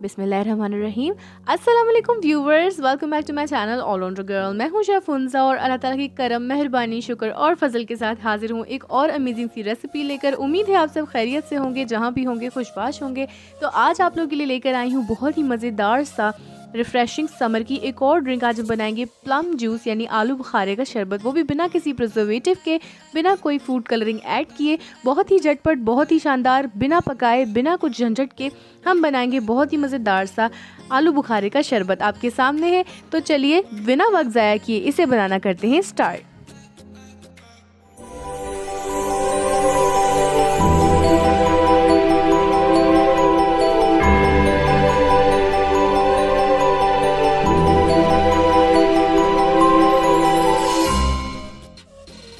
बिस्मिल्लाहिर्रहमानिर्रहीम। अस्सलाम वालेकुम viewers, welcome back to my channel all rounder girl. मैं हूं शेफ हुंजा और अल्लाह ताला की करम, मेहरबानी, शुक्र और फजल के साथ हाजिर हूं एक और अमेजिंग सी रेसिपी लेकर। उम्मीद है आप सब खैरियत से होंगे, जहां भी होंगे खुशबाश होंगे। तो आज आप लोगों के लिए लेकर आई हूं बहुत ही मज़ेदार सा रिफ़्रेशिंग समर की एक और ड्रिंक। आज हम बनाएंगे प्लम जूस यानी आलू बुखारे का शरबत, वो भी बिना किसी प्रिजर्वेटिव के, बिना कोई फूड कलरिंग ऐड किए। बहुत ही झटपट, बहुत ही शानदार, बिना पकाए, बिना कुछ झंझट के हम बनाएंगे बहुत ही मज़ेदार सा आलू बुखारे का शरबत। आपके सामने है, तो चलिए बिना वक्त ज़ाया किए इसे बनाना करते हैं स्टार्ट।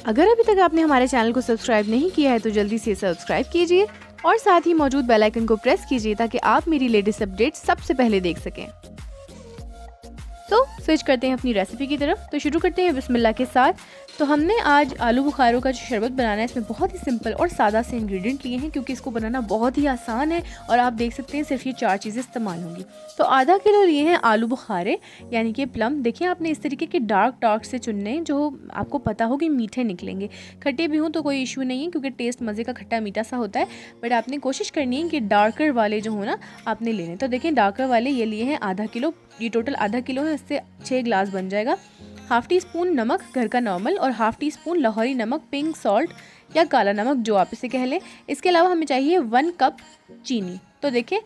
अगर अभी तक आपने हमारे चैनल को सब्सक्राइब नहीं किया है तो जल्दी से सब्सक्राइब कीजिए और साथ ही मौजूद बेल आइकन को प्रेस कीजिए ताकि आप मेरी लेटेस्ट अपडेट सबसे पहले देख सकें। तो स्विच करते हैं अपनी रेसिपी की तरफ। तो शुरू करते हैं बिस्मिल्लाह के साथ। तो हमने आज आलू बुखारों का जो शरबत बनाना है, इसमें बहुत ही सिंपल और सादा से इंग्रेडिएंट लिए हैं क्योंकि इसको बनाना बहुत ही आसान है और आप देख सकते हैं सिर्फ ये 4 चीज़ें इस्तेमाल होंगी। तो आधा किलो लिए हैं आलू बुखारे यानी कि प्लम। देखिए आपने इस तरीके के डार्क से चुनने जो आपको पता हो कि मीठे निकलेंगे। खट्टे भी हों तो कोई इशू नहीं है क्योंकि टेस्ट मज़े का खट्टा मीठा सा होता है, बट आपने कोशिश करनी है कि डार्कर वाले जो हो ना आपने लेने। तो देखिए डार्कर वाले ये लिए हैं आधा किलो। ये टोटल आधा किलो है, इससे 6 ग्लास बन जाएगा। हाफ़ टी स्पून नमक घर का नॉर्मल और हाफ़ टी स्पून लाहौरी नमक, पिंक सॉल्ट या काला नमक जो आप इसे कह लें। इसके अलावा हमें चाहिए 1 कप चीनी। तो देखिए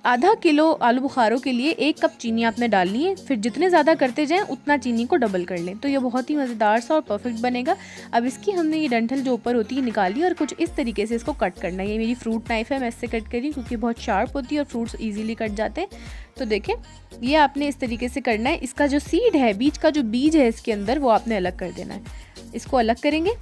आधा किलो आलू बुखारों के लिए 1 कप चीनी आपने डालनी है। फिर जितने ज़्यादा करते जाएं उतना चीनी को डबल कर लें, तो ये बहुत ही मज़ेदार सा और परफेक्ट बनेगा। अब इसकी हमने ये डंठल जो ऊपर होती है निकाली और कुछ इस तरीके से इसको कट करना है। ये मेरी फ्रूट नाइफ़ है, मैं इससे कट करी क्योंकि बहुत शार्प होती है और फ्रूट्स ईजिली कट जाते हैं। तो देखें ये आपने इस तरीके से करना है। इसका जो सीड है, बीज का जो बीज है इसके अंदर, वो आपने अलग कर देना है। इसको अलग करेंगे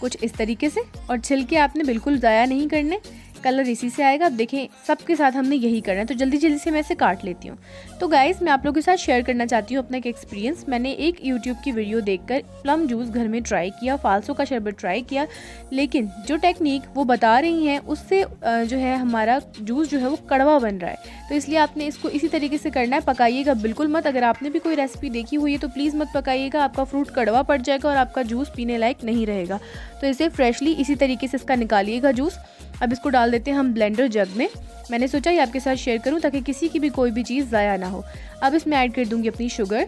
कुछ इस तरीके से और छिलके आपने बिल्कुल ज़ाया नहीं करने, कलर इसी से आएगा। अब देखें सबके साथ हमने यही करना है। तो जल्दी जल्दी से मैं इसे काट लेती हूँ। तो गाइस मैं आप लोगों के साथ शेयर करना चाहती हूँ अपना एक एक्सपीरियंस। मैंने एक यूट्यूब की वीडियो देखकर प्लम जूस घर में ट्राई किया, फालसो का शरबत ट्राई किया, लेकिन जो टेक्निक वो बता रही हैं उससे जो है हमारा जूस जो है वो कड़वा बन रहा है। तो इसलिए आपने इसको इसी तरीके से करना है, पकाइएगा बिल्कुल मत। अगर आपने भी कोई रेसिपी देखी हुई है तो प्लीज़ मत पकाइएगा, आपका फ्रूट कड़वा पड़ जाएगा और आपका जूस पीने लायक नहीं रहेगा। तो इसे फ्रेशली इसी तरीके से इसका निकालिएगा जूस। अब इसको डाल देते हैं हम ब्लेंडर जग में। मैंने सोचा ये आपके साथ शेयर करूं ताकि किसी की भी कोई भी चीज़ ज़ाया ना हो। अब इसमें ऐड कर दूंगी अपनी शुगर।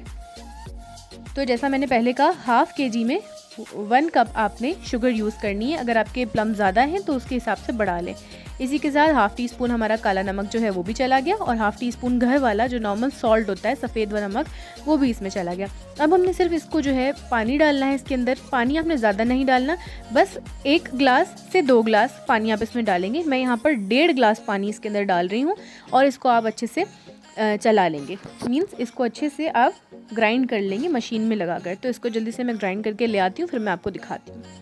तो जैसा मैंने पहले कहा, हाफ़ kg में 1 कप आपने शुगर यूज़ करनी है। अगर आपके प्लम ज़्यादा हैं तो उसके हिसाब से बढ़ा लें। इसी के साथ हाफ़ टी स्पून हमारा काला नमक जो है वो भी चला गया और हाफ़ टी स्पून घर वाला जो नॉर्मल सॉल्ट होता है, सफ़ेद वाला नमक, वो भी इसमें चला गया। अब हमने सिर्फ इसको जो है पानी डालना है इसके अंदर। पानी आपने ज़्यादा नहीं डालना, बस 1 ग्लास से 2 ग्लास पानी आप इसमें डालेंगे। मैं यहाँ पर 1.5 ग्लास पानी इसके अंदर डाल रही हूँ और इसको आप अच्छे से चला लेंगे। मीन्स इसको अच्छे से आप ग्राइंड कर लेंगे मशीन में लगाकर। तो इसको जल्दी से मैं ग्राइंड करके ले आती हूँ, फिर मैं आपको दिखाती हूँ।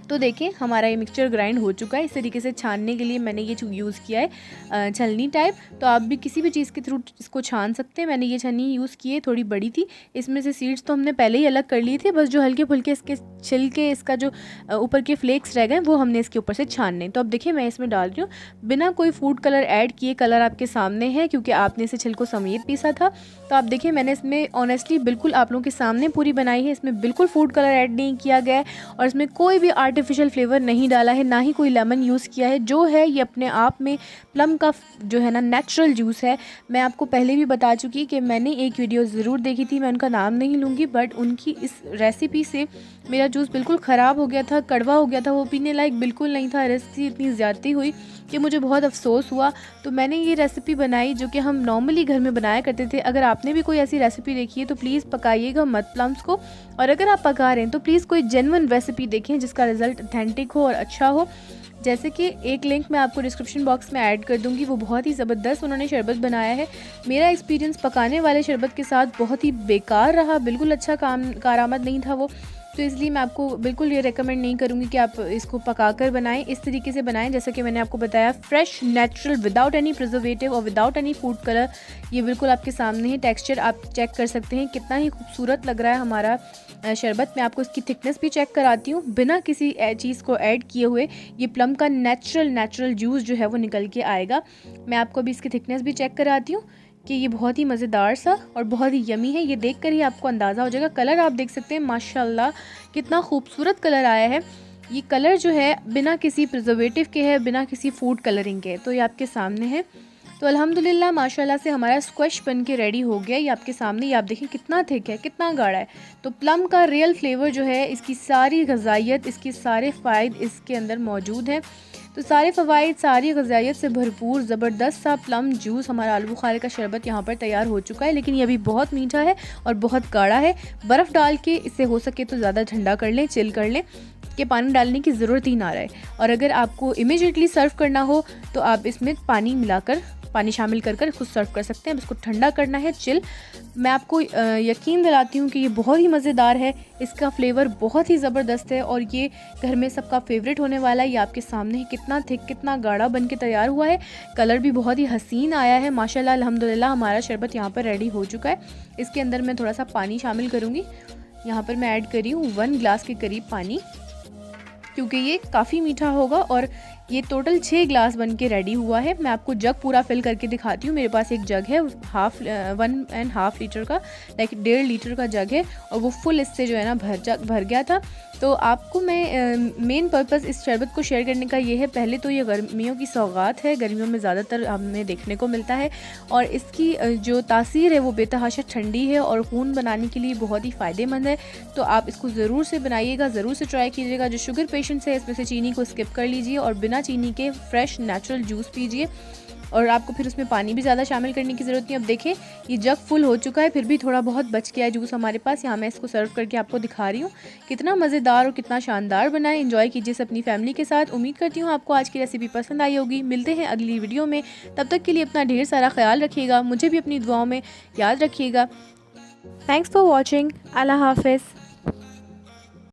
तो देखिए हमारा ये मिक्सचर ग्राइंड हो चुका है। इस तरीके से छानने के लिए मैंने ये यूज़ किया है छलनी टाइप। तो आप भी किसी भी चीज़ के थ्रू इसको छान सकते हैं। मैंने ये छलनी यूज़ की है, थोड़ी बड़ी थी। इसमें से सीड्स तो हमने पहले ही अलग कर लिए थे, बस जो हल्के फुल्के इसके छिलके, इसका जो ऊपर के फ्लेक्स रह गए वो हमने इसके ऊपर से छानने। तो अब देखिए मैं इसमें डाल रही हूँ बिना कोई फूड कलर ऐड किए। कलर आपके सामने है क्योंकि आपने इसे छिलकों समेत पीसा था। तो आप देखिए मैंने इसमें ऑनेस्टली बिल्कुल आप लोगों के सामने पूरी बनाई है। इसमें बिल्कुल फूड कलर ऐड नहीं किया गया है और इसमें कोई भी आर्टिफिशियल फ्लेवर नहीं डाला है, ना ही कोई लेमन यूज़ किया है। जो है ये अपने आप में प्लम का जो है ना नेचुरल जूस है। मैं आपको पहले भी बता चुकी कि मैंने एक वीडियो ज़रूर देखी थी, मैं उनका नाम नहीं लूँगी, बट उनकी इस रेसिपी से मेरा जूस बिल्कुल ख़राब हो गया था, कड़वा हो गया था, वो पीने लायक बिल्कुल नहीं था। रेसिपी इतनी ज़्यादती हुई कि मुझे बहुत अफसोस हुआ। तो मैंने ये रेसिपी बनाई जो कि हम नॉर्मली घर में बनाया करते थे। अगर आपने भी कोई ऐसी रेसिपी देखी है तो प्लीज़ पकाइएगा मत प्लम्स को, और अगर आप पका रहे हैं तो प्लीज़ कोई जेन्युइन रेसिपी देखें जिसका रिज़ल्ट ऑथेंटिक हो और अच्छा हो। जैसे कि एक लिंक मैं आपको डिस्क्रिप्शन बॉक्स में ऐड कर दूंगी, वो बहुत ही ज़बरदस्त उन्होंने शरबत बनाया है। मेरा एक्सपीरियंस पकाने वाले शरबत के साथ बहुत ही बेकार रहा, बिल्कुल अच्छा कारआमद नहीं था वो। तो इसलिए मैं आपको बिल्कुल ये रेकमेंड नहीं करूँगी कि आप इसको पकाकर बनाएं। इस तरीके से बनाएं जैसा कि मैंने आपको बताया, fresh, natural, without any preservative और विदाउट एनी फूड कलर। ये बिल्कुल आपके सामने है। टेक्सचर आप चेक कर सकते हैं कितना ही खूबसूरत लग रहा है हमारा शरबत। मैं आपको इसकी थिकनेस भी चेक कराती हूँ। बिना किसी चीज़ को ऐड किए हुए ये प्लम का नेचुरल जूस जो है वो निकल के आएगा। मैं आपको अभी इसकी थिकनेस भी चेक कराती हूँ कि ये बहुत ही मज़ेदार सा और बहुत ही यमी है। ये देखकर ही आपको अंदाज़ा हो जाएगा। कलर आप देख सकते हैं, माशाल्लाह कितना खूबसूरत कलर आया है। ये कलर जो है बिना किसी प्रिजर्वेटिव के है, बिना किसी फूड कलरिंग के। तो ये आपके सामने है। तो अल्हम्दुलिल्लाह माशाल्लाह से हमारा स्क्वैश बन के रेडी हो गया। ये आपके सामने, ये आप देखें कितना थिक है, कितना गाढ़ा है। तो प्लम का रियल फ्लेवर जो है, इसकी सारी गज़ाइयत, इसके सारे फ़ायदे इसके अंदर मौजूद हैं। तो सारे फ़वाइद, सारी गज़ाइयत से भरपूर ज़बरदस्त सा प्लम जूस, हमारा आलू बुखारे का शरबत यहाँ पर तैयार हो चुका है। लेकिन ये अभी बहुत मीठा है और बहुत गाढ़ा है। बर्फ़ डाल के इसे हो सके तो ज़्यादा ठंडा कर लें, चिल कर लें, कि पानी डालने की ज़रूरत ही ना रहे। और अगर आपको इमीडिएटली सर्व करना हो तो आप इसमें पानी शामिल कर इसको सर्व कर सकते हैं। अब इसको ठंडा करना है, चिल। मैं आपको यकीन दिलाती हूँ कि ये बहुत ही मज़ेदार है। इसका फ्लेवर बहुत ही ज़बरदस्त है और ये घर में सबका फेवरेट होने वाला है। ये आपके सामने ही कितना थिक, कितना गाढ़ा बन के तैयार हुआ है। कलर भी बहुत ही हसीन आया है माशाल्लाह। अल्हम्दुलिल्लाह हमारा शरबत यहाँ पर रेडी हो चुका है। इसके अंदर मैं थोड़ा सा पानी शामिल करूँगी। यहाँ पर मैं ऐड करी हूँ 1 गिलास के करीब पानी, क्योंकि ये काफ़ी मीठा होगा। और ये टोटल 6 गिलास बन के रेडी हुआ है। मैं आपको जग पूरा फिल करके दिखाती हूँ। मेरे पास एक जग है 1.5 लीटर का, लाइक 1.5 लीटर का जग है और वो फुल इससे जो है ना भर गया था। तो आपको मैं मेन पर्पस इस शरबत को शेयर करने का ये है, पहले तो ये गर्मियों की सौगात है, गर्मियों में ज़्यादातर हमें देखने को मिलता है। और इसकी जो तासीर है वो बेतहाशा ठंडी है और खून बनाने के लिए बहुत ही फ़ायदेमंद है। तो आप इसको ज़रूर से बनाइएगा, ज़रूर से ट्राई कीजिएगा। जो शुगर पेशेंट्स है इसमें से चीनी को स्किप कर लीजिए और बिना चीनी के फ्रेश नेचुरल जूस पीजिए। और आपको फिर उसमें पानी भी ज़्यादा शामिल करने की ज़रूरत नहीं। अब देखें ये जग फुल हो चुका है, फिर भी थोड़ा बहुत बच गया है जूस हमारे पास। यहाँ मैं इसको सर्व करके आपको दिखा रही हूँ कितना मज़ेदार और कितना शानदार बना है। एंजॉय कीजिए इसे अपनी फैमिली के साथ। उम्मीद करती हूँ आपको आज की रेसिपी पसंद आई होगी। मिलते हैं अगली वीडियो में, तब तक के लिए अपना ढेर सारा ख्याल रखिएगा, मुझे भी अपनी दुआओं में याद रखिएगा। Thanks for watching. अल्लाह हाफिज़।